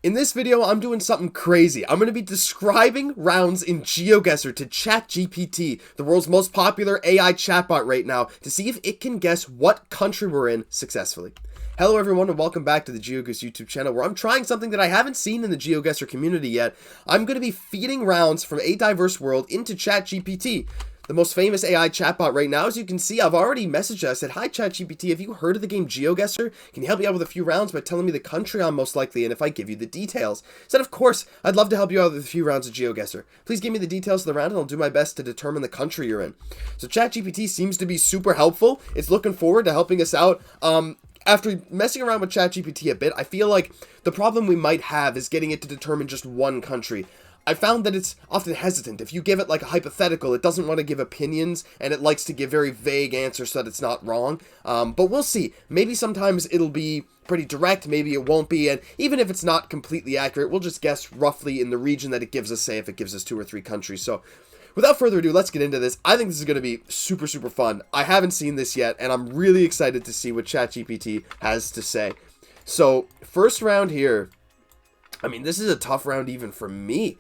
In this video, I'm doing something crazy. I'm going to be describing rounds in Geoguessr to ChatGPT, the world's most popular AI chatbot right now, to see if it can guess what country we're in successfully. Hello everyone and welcome back to the Geoguessr YouTube channel, where I'm trying something that I haven't seen in the Geoguessr community yet. I'm going to be feeding rounds from a diverse world into ChatGPT. The most famous AI chatbot right now. As you can see, I've already messaged it. I said, "Hi ChatGPT, have you heard of the game Geoguessr? Can you help me out with a few rounds by telling me the country I'm most likely in if I give you the details?" I said, "Of course, I'd love to help you out with a few rounds of Geoguessr. Please give me the details of the round and I'll do my best to determine the country you're in." So ChatGPT seems to be super helpful. It's looking forward to helping us out. After messing around with ChatGPT a bit, I feel like the problem we might have is getting it to determine just one country. I found that it's often hesitant. If you give it like a hypothetical, it doesn't want to give opinions, and it likes to give very vague answers so that it's not wrong. But we'll see. Maybe sometimes it'll be pretty direct, maybe it won't be, and even if it's not completely accurate, we'll just guess roughly in the region that it gives us, say if it gives us 2 or 3 countries. So without further ado, let's get into this. I think this is going to be super, super fun. I haven't seen this yet, and I'm really excited to see what ChatGPT has to say. So, first round here. I mean, this is a tough round even for me.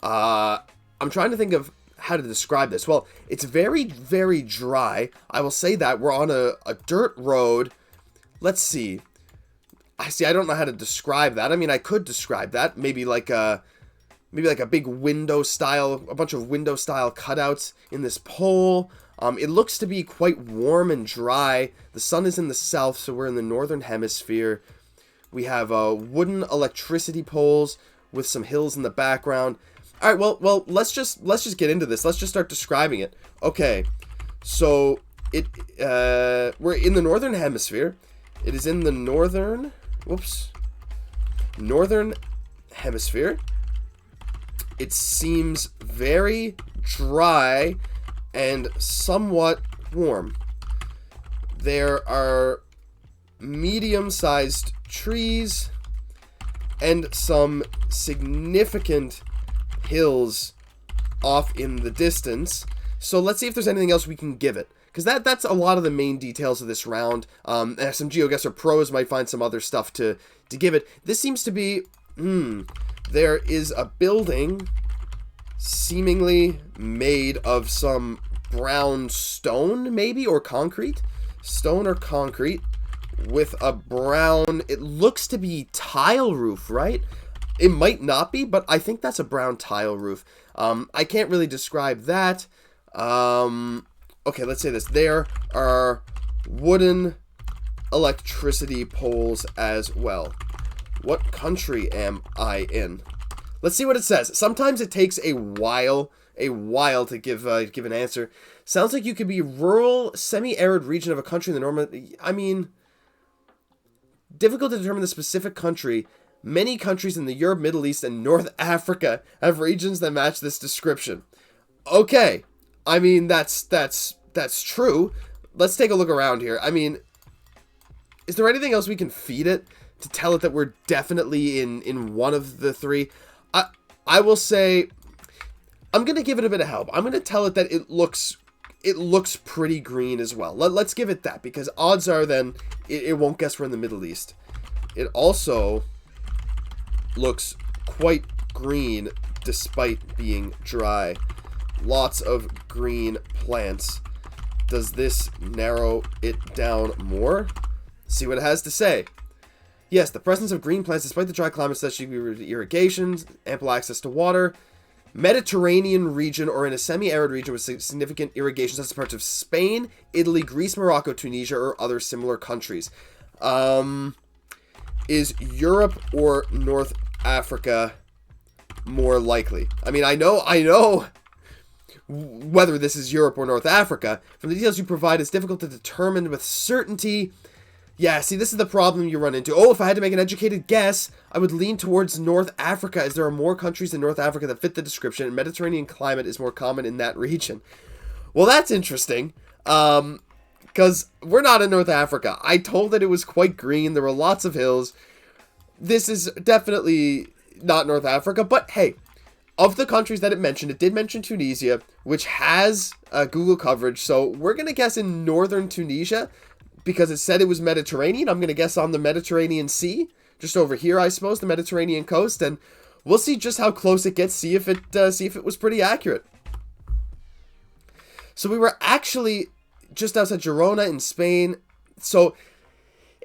I'm trying to think of how to describe this. Well, it's very, very dry. I will say that. We're on a dirt road. Let's see. I don't know how to describe that. I mean, I could describe that. Maybe like a big window style, a bunch of window style cutouts in this pole. It looks to be quite warm and dry. The sun is in the south, so we're in the northern hemisphere. We have wooden electricity poles with some hills in the background. All right, well, let's just get into this. Let's just start describing it. Okay, so we're in the northern hemisphere. It is in the northern hemisphere. It seems very dry and somewhat warm. There are medium-sized trees and some significant hills off in the distance. So let's see if there's anything else we can give it, because that's a lot of the main details of this round. And some Geoguessr pros might find some other stuff to give it. This seems to be there is a building seemingly made of some brown stone, maybe, or concrete. Stone or concrete with a brown, it looks to be tile roof, right? It might not be, but I think that's a brown tile roof. I can't really describe that. Okay, let's say this. There are wooden electricity poles as well. What country am I in? Let's see what it says. Sometimes it takes a while to give an answer. Sounds like you could be rural, semi-arid region of a country in the normal. I mean, difficult to determine the specific country. Many countries in the Europe, Middle East, and North Africa have regions that match this description. Okay, I mean, that's true. Let's take a look around here. I mean, is there anything else we can feed it to tell it that we're definitely in one of the 3? I will say, I'm going to give it a bit of help. I'm going to tell it that it looks pretty green as well. Let's give it that, because odds are then it won't guess we're in the Middle East. It also looks quite green despite being dry. Lots of green plants. Does this narrow it down more? See what it has to say. Yes, the presence of green plants despite the dry climate, such as irrigation, ample access to water, Mediterranean region or in a semi-arid region with significant irrigation, such as parts of Spain, Italy, Greece, Morocco, Tunisia, or other similar countries. Is Europe or North Africa more likely? I mean, I know whether this is Europe or North Africa. From the details you provide, it's difficult to determine with certainty. Yeah, see, this is the problem you run into. Oh, if I had to make an educated guess, I would lean towards North Africa, as there are more countries in North Africa that fit the description, and Mediterranean climate is more common in that region. Well, that's interesting, because we're not in North Africa. I told that it was quite green. There were lots of hills. This is definitely not North Africa, but hey, of the countries that it did mention Tunisia, which has Google coverage, so we're going to guess in northern Tunisia, because it said it was Mediterranean. I'm going to guess on the Mediterranean Sea. just over here, I suppose, the Mediterranean coast, and we'll see just how close it gets, see if it was pretty accurate. So we were actually just outside Girona in Spain, so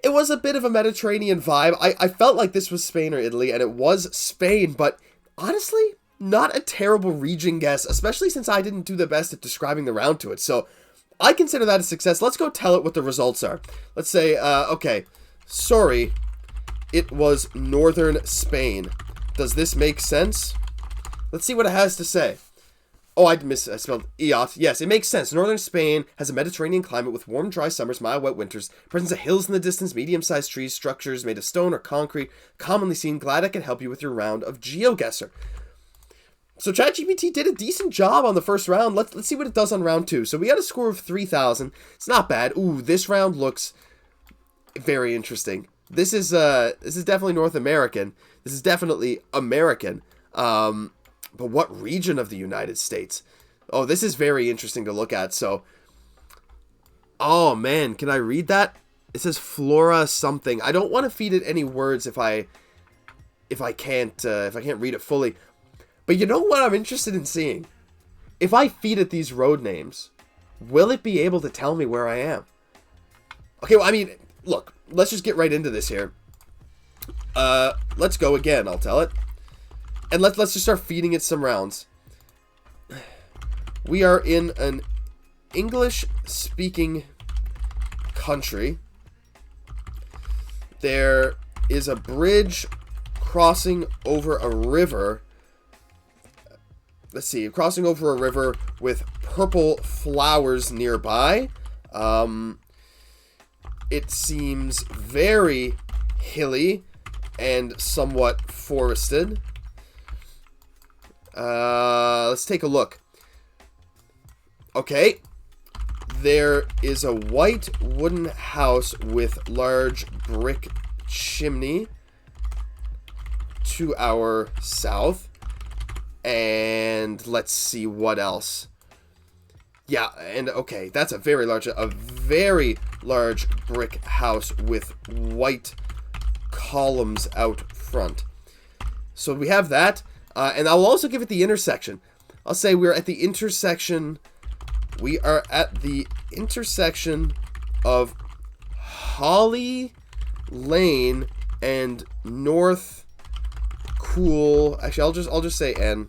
it was a bit of a Mediterranean vibe. I felt like this was Spain or Italy, and it was Spain, but honestly, not a terrible region guess, especially since I didn't do the best at describing the round to it, so I consider that a success. Let's go tell it what the results are. Let's say, okay, sorry, it was northern Spain. Does this make sense? Let's see what it has to say. Oh, I spelled iot. Yes, it makes sense. Northern Spain has a Mediterranean climate with warm, dry summers, mild, wet winters, presence of hills in the distance, medium-sized trees, structures made of stone or concrete, commonly seen. Glad I can help you with your round of Geoguessr. So ChatGPT did a decent job on the first round. Let's see what it does on round 2. So we got a score of 3,000. It's not bad. Ooh, this round looks very interesting. This is definitely North American. This is definitely American. But what region of the United States? Oh, this is very interesting to look at. So, oh man, can I read that? It says flora something. I don't want to feed it any words if I can't read it fully. But you know what I'm interested in seeing? If I feed it these road names, will it be able to tell me where I am? Okay, well, I mean, look, let's just get right into this here. Let's go again, I'll tell it. And let's just start feeding it some rounds. We are in an English-speaking country. There is a bridge crossing over a river. Let's see, crossing over a river with purple flowers nearby. It seems very hilly and somewhat forested. Let's take a look. Okay. There is a white wooden house with large brick chimney to our south. And let's see what else. Yeah, and okay, that's a very large brick house with white columns out front. So we have that. And I'll also give it the intersection. I'll say we're at the intersection. We are at the intersection of Holly Lane and North Cool. Actually, I'll just say N.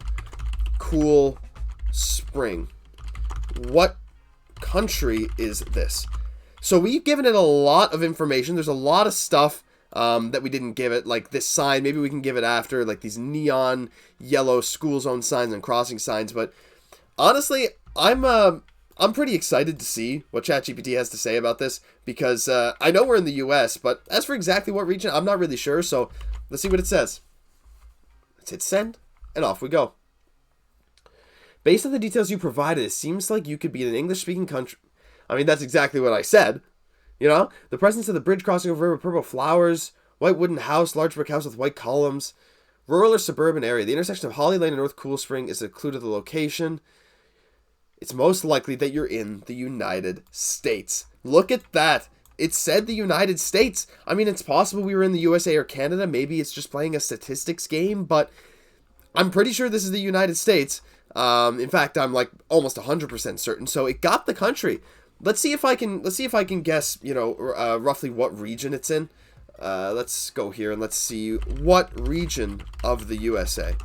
Cool Spring. What country is this? So we've given it a lot of information. There's a lot of stuff that we didn't give it, like this sign. Maybe we can give it after, like these neon yellow school zone signs and crossing signs. But honestly, I'm pretty excited to see what ChatGPT has to say about this, because I know we're in the US, but as for exactly what region, I'm not really sure. So let's see what it says. Let's hit send, and off we go. Based on the details you provided, it seems like you could be in an English-speaking country. I mean, that's exactly what I said. You know, the presence of the bridge crossing over river, purple flowers, white wooden house, large brick house with white columns, rural or suburban area. The intersection of Holly Lane and North Cool Spring is a clue to the location. It's most likely that you're in the United States. Look at that. It said the United States. I mean, it's possible we were in the USA or Canada. Maybe it's just playing a statistics game, but I'm pretty sure this is the United States. In fact, I'm like almost 100% certain. So it got the country. Let's see if I can guess, you know, roughly what region it's in. Let's go here and let's see what region of the USA.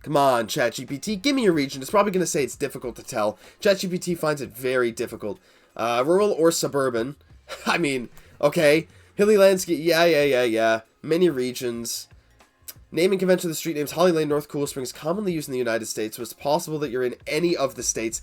Come on, ChatGPT, give me a region. It's probably going to say it's difficult to tell. ChatGPT finds it very difficult. Rural or suburban. I mean, okay. Hilly landscape, yeah. Many regions. Naming convention of the street names Holly Lane, North Cool Springs, commonly used in the United States, so it's possible that you're in any of the states.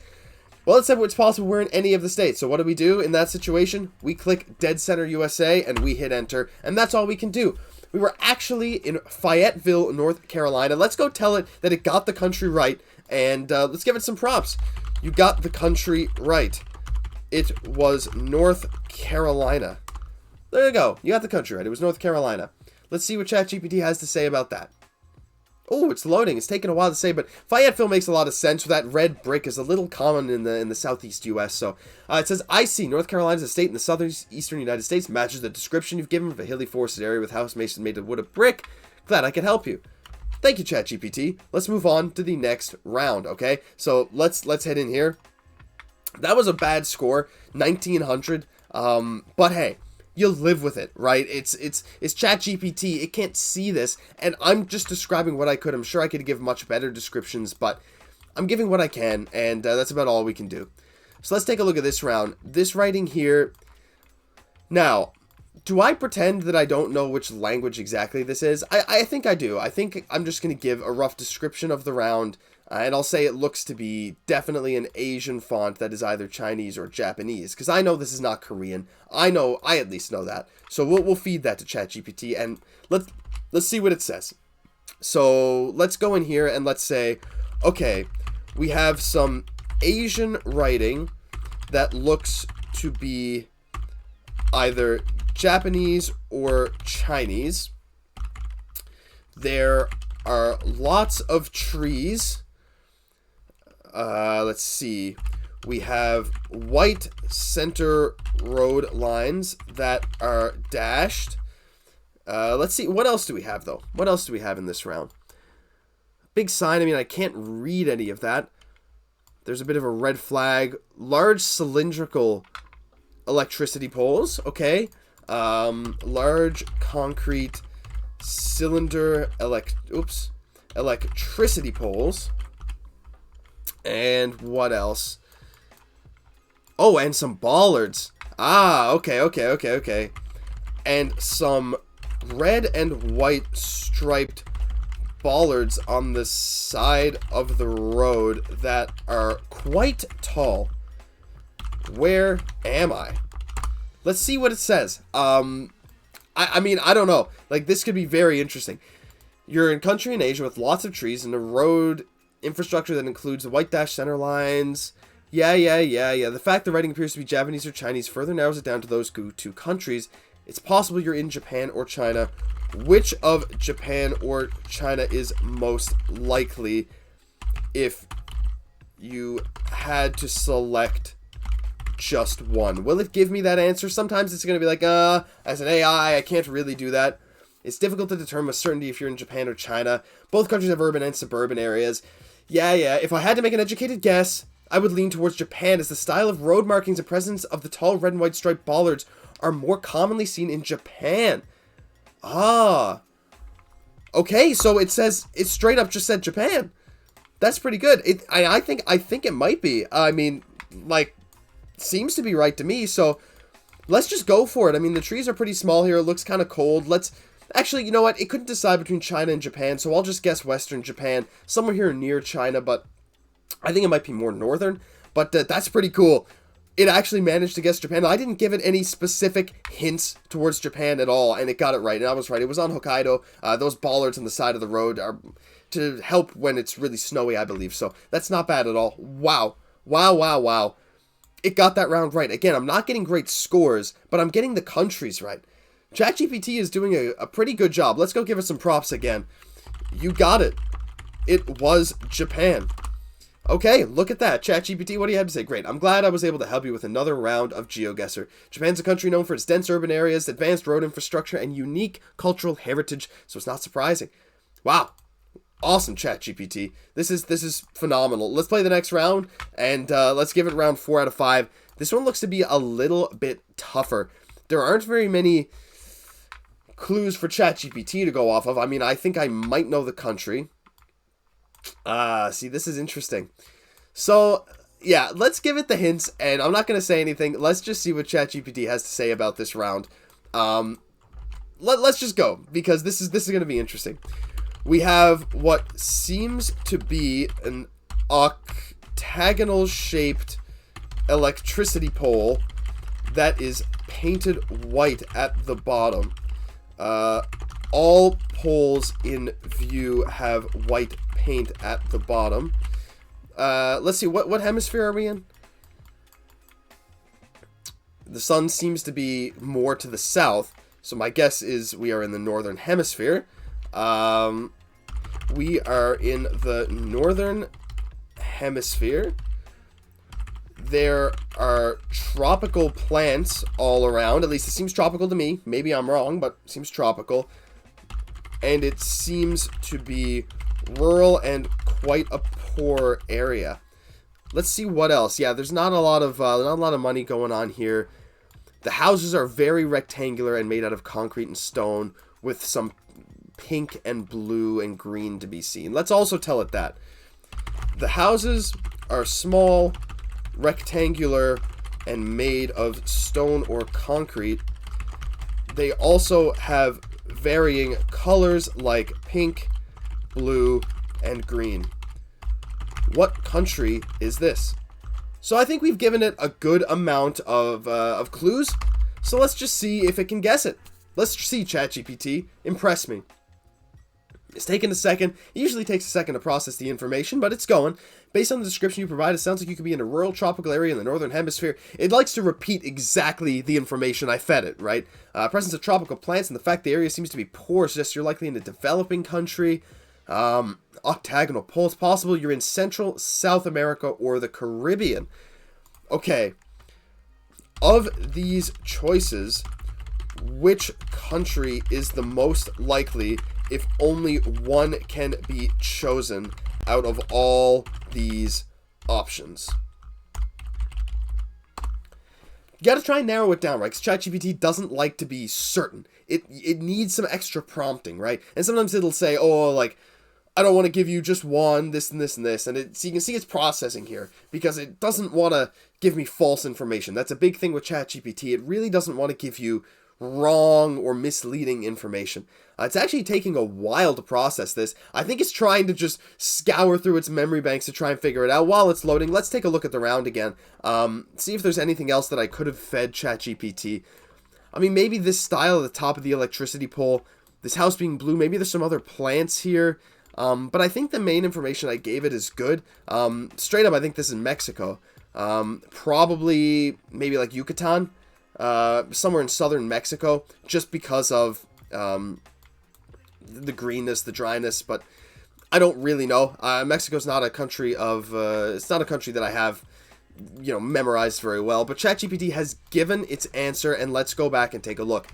Well, it said it's possible we're in any of the states, so what do we do in that situation? We click Dead Center USA, and we hit enter, and that's all we can do. We were actually in Fayetteville, North Carolina. Let's go tell it that it got the country right, and let's give it some props. You got the country right. It was North Carolina. There you go. You got the country right. It was North Carolina. Let's see what ChatGPT has to say about that. Oh, it's loading. It's taking a while to say, but Fayetteville makes a lot of sense. That red brick is a little common in the southeast U.S. So it says, I see North Carolina's a state in the southeastern United States. Matches the description you've given of a hilly forested area with house masons made of wood or brick. Glad I could help you. Thank you, ChatGPT. Let's move on to the next round, okay? So let's head in here. That was a bad score, 1900. But hey, you'll live with it, right? It's ChatGPT. It can't see this, and I'm just describing what I could. I'm sure I could give much better descriptions, but I'm giving what I can, and that's about all we can do. So let's take a look at this round. This writing here. Now, do I pretend that I don't know which language exactly this is? I think I do. I think I'm just going to give a rough description of the round, and I'll say it looks to be definitely an Asian font that is either Chinese or Japanese, because I know this is not Korean. I at least know that. So we'll feed that to ChatGPT, and let's see what it says. So let's go in here and let's say, okay, we have some Asian writing that looks to be either Japanese or Chinese. There are lots of trees. Let's see. We have white center road lines that are dashed. Let's see. What else do we have, though? What else do we have in this round? Big sign. I mean, I can't read any of that. There's a bit of a red flag. Large cylindrical electricity poles. Okay. Large concrete cylinder electricity poles. And what else? Oh, and some bollards. Ah, okay. And some red and white striped bollards on the side of the road that are quite tall. Where am I? Let's see what it says. I mean, I don't know. Like, this could be very interesting. You're in a country in Asia with lots of trees and a road infrastructure that includes the white dash center lines. Yeah. The fact the writing appears to be Japanese or Chinese further narrows it down to those two countries. It's possible you're in Japan or China. Which of Japan or China is most likely if you had to select just one? Will it give me that answer? Sometimes it's going to be like, as an AI, I can't really do that. It's difficult to determine with certainty if you're in Japan or China. Both countries have urban and suburban areas. Yeah. If I had to make an educated guess, I would lean towards Japan, as the style of road markings and presence of the tall red and white striped bollards are more commonly seen in Japan. Ah. Okay, so it says, it straight up just said Japan. That's pretty good. I think it might be. I mean, like, seems to be right to me, so let's just go for it. I mean, the trees are pretty small here. It looks kind of cold. Actually, you know what? It couldn't decide between China and Japan, so I'll just guess Western Japan. Somewhere here near China, but I think it might be more northern. But that's pretty cool. It actually managed to guess Japan. I didn't give it any specific hints towards Japan at all, and it got it right. And I was right. It was on Hokkaido. Those bollards on the side of the road are to help when it's really snowy, I believe. So that's not bad at all. Wow. It got that round right. Again, I'm not getting great scores, but I'm getting the countries right. ChatGPT is doing a pretty good job. Let's go give it some props again. You got it. It was Japan. Okay, look at that. ChatGPT, what do you have to say? Great. I'm glad I was able to help you with another round of Geoguessr. Japan's a country known for its dense urban areas, advanced road infrastructure, and unique cultural heritage, so it's not surprising. Wow. Awesome, ChatGPT. This is phenomenal. Let's play the next round, and let's give it round 4 out of 5. This one looks to be a little bit tougher. There aren't very many clues for ChatGPT to go off of. I mean, I think I might know the country. See, this is interesting. So, yeah, let's give it the hints, and I'm not going to say anything. Let's just see what ChatGPT has to say about this round. Let's just go, because this is going to be interesting. We have what seems to be an octagonal-shaped electricity pole that is painted white at the bottom. All poles in view have white paint at the bottom. Let's see, what hemisphere are we in? The sun seems to be more to the south, so my guess is we are in the northern hemisphere. we are in the northern hemisphere. There are tropical plants all around. At least it seems tropical to me. Maybe I'm wrong, but it seems tropical. And it seems to be rural and quite a poor area. Let's see what else. Yeah, there's not a lot of money going on here. The houses are very rectangular and made out of concrete and stone, with some pink and blue and green to be seen. Let's also tell it that. The houses are small, rectangular, and made of stone or concrete. They also have varying colors like pink, blue, and green. What country is this? So I think we've given it a good amount of clues. So let's just see if it can guess it. Let's see, ChatGPT. Impress me. It's taken a second. It usually takes a second to process the information, but it's going. Based on the description you provide, it sounds like you could be in a rural tropical area in the northern hemisphere. It likes to repeat exactly the information I fed it, right? Presence of tropical plants and the fact the area seems to be poor suggests you're likely in a developing country. Octagonal poles. Possible you're in Central, South America, or the Caribbean. Okay. Of these choices, which country is the most likely if only one can be chosen out of all these options? You gotta try and narrow it down, right? Because ChatGPT doesn't like to be certain. It needs some extra prompting, right? And sometimes it'll say, oh, like, I don't want to give you just one, this and this and this. And so you can see it's processing here because it doesn't want to give me false information. That's a big thing with ChatGPT. It really doesn't want to give you wrong or misleading information. It's actually taking a while to process this. I think it's trying to just scour through its memory banks to try and figure it out. While it's loading, let's take a look at the round again. See if there's anything else that I could have fed ChatGPT. I mean, maybe this style at the top of the electricity pole, this house being blue, maybe there's some other plants here. But I think the main information I gave it is good. Straight up, I think this is Mexico. Probably maybe like Yucatan. Somewhere in southern Mexico, just because of the greenness, the dryness, but I don't really know. Mexico's not a country of, it's not a country that I have, memorized very well, but ChatGPT has given its answer, and let's go back and take a look.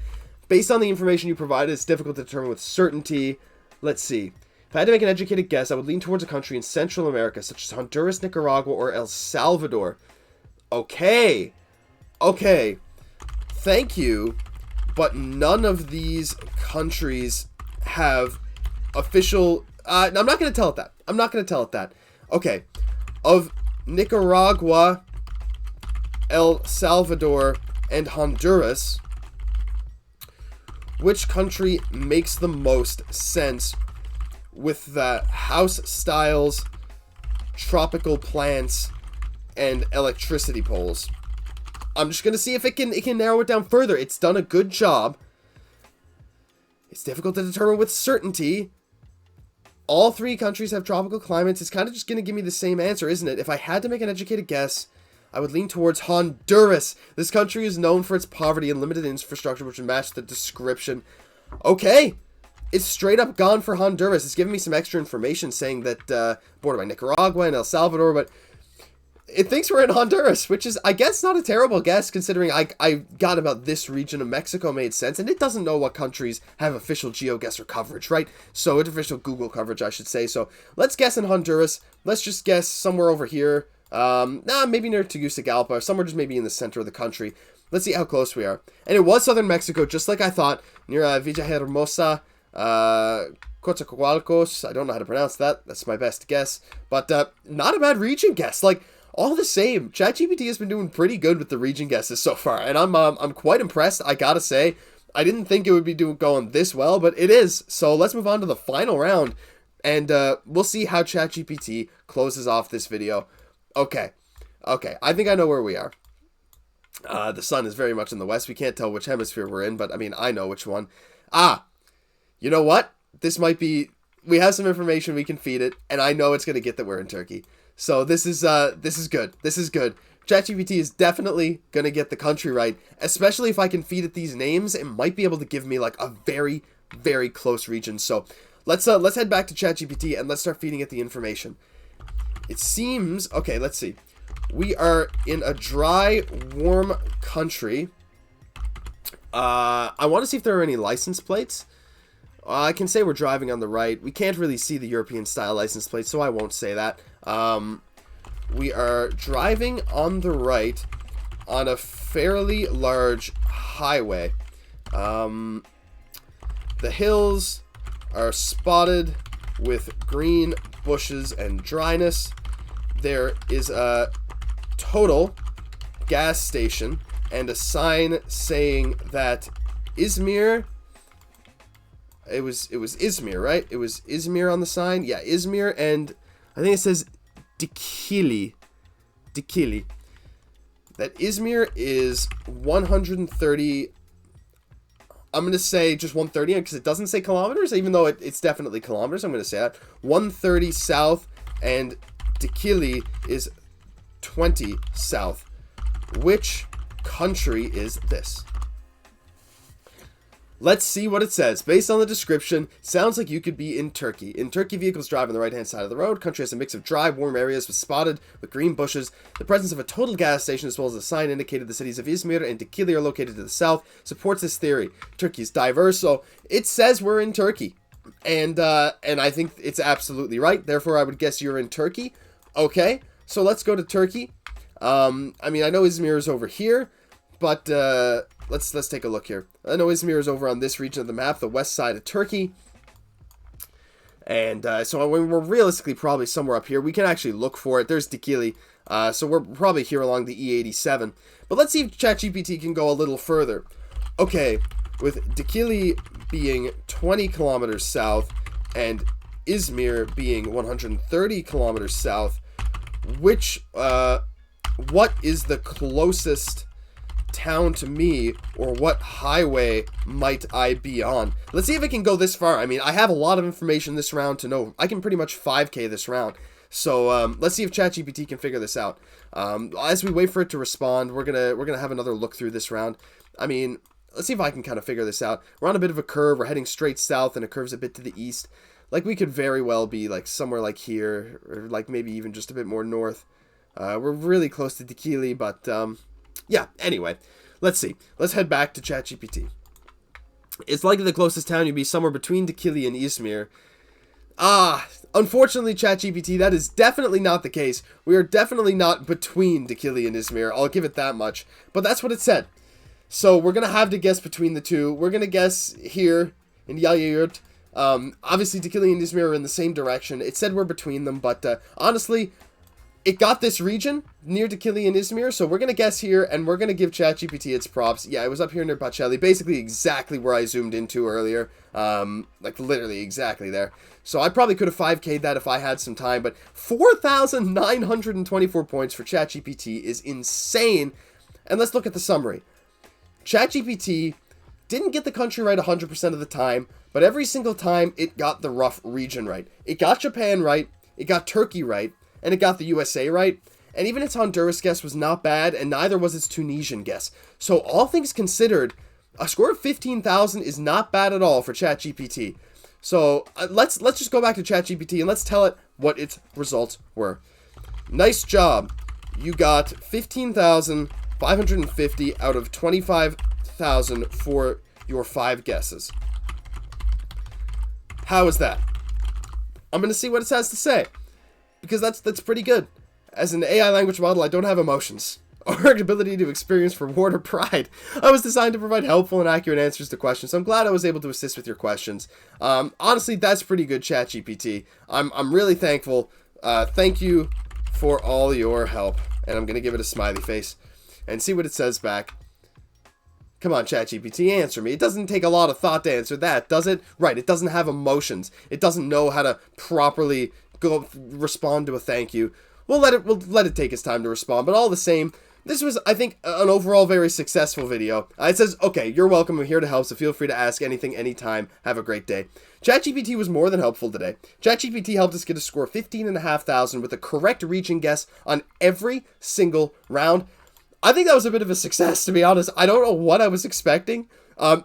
Based on the information you provided, it's difficult to determine with certainty. Let's see. If I had to make an educated guess, I would lean towards a country in Central America, such as Honduras, Nicaragua, or El Salvador. Okay. Thank you, but none of these countries have official... no, I'm not going to tell it that. Okay. Of Nicaragua, El Salvador, and Honduras, which country makes the most sense with the house styles, tropical plants, and electricity poles? I'm just going to see if it can narrow it down further. It's done a good job. It's difficult to determine with certainty. All three countries have tropical climates. It's kind of just going to give me the same answer, isn't it? If I had to make an educated guess, I would lean towards Honduras. This country is known for its poverty and limited infrastructure, which would match the description. Okay. It's straight up gone for Honduras. It's giving me some extra information saying that bordered by Nicaragua and El Salvador, but it thinks we're in Honduras, which is, I guess, not a terrible guess, considering I got about this region of Mexico made sense, and it doesn't know what countries have official Geoguessr coverage, right? So, official Google coverage, I should say. So, let's guess in Honduras. Let's just guess somewhere over here. Maybe near Tegucigalpa, somewhere just maybe in the center of the country. Let's see how close we are. And it was southern Mexico, just like I thought, near Villahermosa, Coatzacoalcos. I don't know how to pronounce that. That's my best guess. But not a bad region guess. Like, all the same, ChatGPT has been doing pretty good with the region guesses so far, and I'm quite impressed. I gotta say, I didn't think it would be going this well, but it is. So let's move on to the final round, and we'll see how ChatGPT closes off this video. Okay, I think I know where we are. The sun is very much in the west. We can't tell which hemisphere we're in, but I mean, I know which one. You know what? This might be... We have some information we can feed it, and I know it's going to get that we're in Turkey. So this is good. This is good. ChatGPT is definitely going to get the country right, especially if I can feed it these names. It might be able to give me like a very, very close region. So let's head back to ChatGPT and let's start feeding it the information. It seems, okay, let's see. We are in a dry, warm country. I want to see if there are any license plates. I can say we're driving on the right. We can't really see the European-style license plates, so I won't say that. We are driving on the right on a fairly large highway. The hills are spotted with green bushes and dryness. There is a total gas station and a sign saying that Izmir, it was Izmir, right? It was Izmir on the sign. Yeah, Izmir, and I think it says Dikili. That Izmir is 130. I'm going to say just 130 because it doesn't say kilometers, even though it's definitely kilometers. I'm going to say that. 130 south, and Dikili is 20 south. Which country is this? Let's see what it says. Based on the description, sounds like you could be in Turkey. In Turkey, vehicles drive on the right-hand side of the road. Country has a mix of dry, warm areas spotted with green bushes. The presence of a total gas station as well as a sign indicated the cities of Izmir and Dikili are located to the south supports this theory. Turkey is diverse, so it says we're in Turkey. And I think it's absolutely right. Therefore, I would guess you're in Turkey. Okay, so let's go to Turkey. I mean, I know Izmir is over here, but let's take a look here. I know Izmir is over on this region of the map, the west side of Turkey. And so we're realistically probably somewhere up here. We can actually look for it. There's Dikili. So we're probably here along the E87. But let's see if ChatGPT can go a little further. Okay, with Dikili being 20 kilometers south and Izmir being 130 kilometers south, what is the closest town to me, or what highway might I be on? Let's see if it can go this far. I mean, I have a lot of information this round to know. I can pretty much 5K this round. So let's see if ChatGPT can figure this out. As we wait for it to respond, we're gonna have another look through this round. I mean, let's see if I can kind of figure this out. We're on a bit of a curve. We're heading straight south, and it curves a bit to the east. Like, we could very well be like somewhere like here, or like maybe even just a bit more north. We're really close to Dikili, but yeah, anyway, let's see. Let's head back to ChatGPT. It's likely the closest town you'd be somewhere between Dikili and Izmir. Unfortunately, ChatGPT, that is definitely not the case. We are definitely not between Dikili and Izmir. I'll give it that much. But that's what it said. So we're going to have to guess between the two. We're going to guess here in Geoguessr. Obviously, Dikili and Izmir are in the same direction. It said we're between them, but honestly, it got this region near Dikili and Izmir, so we're going to guess here, and we're going to give ChatGPT its props. Yeah, it was up here near Pacelli, basically exactly where I zoomed into earlier. Like, literally exactly there. So I probably could have 5K'd that if I had some time, but 4,924 points for ChatGPT is insane. And let's look at the summary. ChatGPT didn't get the country right 100% of the time, but every single time it got the rough region right. It got Japan right, it got Turkey right, and it got the USA right. And even its Honduras guess was not bad, and neither was its Tunisian guess. So all things considered, a score of 15,000 is not bad at all for ChatGPT. So let's just go back to ChatGPT and let's tell it what its results were. Nice job. You got 15,550 out of 25,000 for your 5 guesses. How is that? I'm going to see what it has to say, because that's pretty good. As an AI language model, I don't have emotions or ability to experience reward or pride. I was designed to provide helpful and accurate answers to questions, so I'm glad I was able to assist with your questions. Honestly, that's pretty good, ChatGPT. I'm really thankful. Thank you for all your help. And I'm going to give it a smiley face and see what it says back. Come on, ChatGPT, answer me. It doesn't take a lot of thought to answer that, does it? Right, it doesn't have emotions. It doesn't know how to properly respond to a thank you. We'll let it take its time to respond, but all the same, this was, I think, an overall very successful video. It says, okay, you're welcome, I'm here to help, so feel free to ask anything, anytime. Have a great day. ChatGPT was more than helpful today. ChatGPT helped us get a score of 15,500 with a correct region guess on every single round. I think that was a bit of a success, to be honest. I don't know what I was expecting.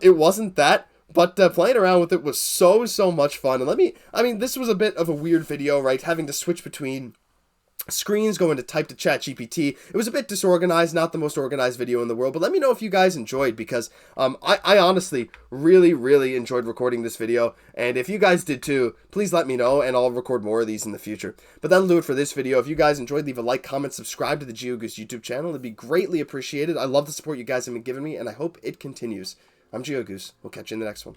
It wasn't that, But playing around with it was so much fun. And I mean, this was a bit of a weird video, right? Having to switch between screens, going to type to ChatGPT. It was a bit disorganized, not the most organized video in the world, but let me know if you guys enjoyed, because I honestly really enjoyed recording this video, and if you guys did too, please let me know, and I'll record more of these in the future. But that'll do it for this video. If you guys enjoyed, leave a like, comment, subscribe to the Geoguessr YouTube channel. It'd be greatly appreciated. I love the support you guys have been giving me, and I hope it continues. I'm Geoguessr. We'll catch you in the next one.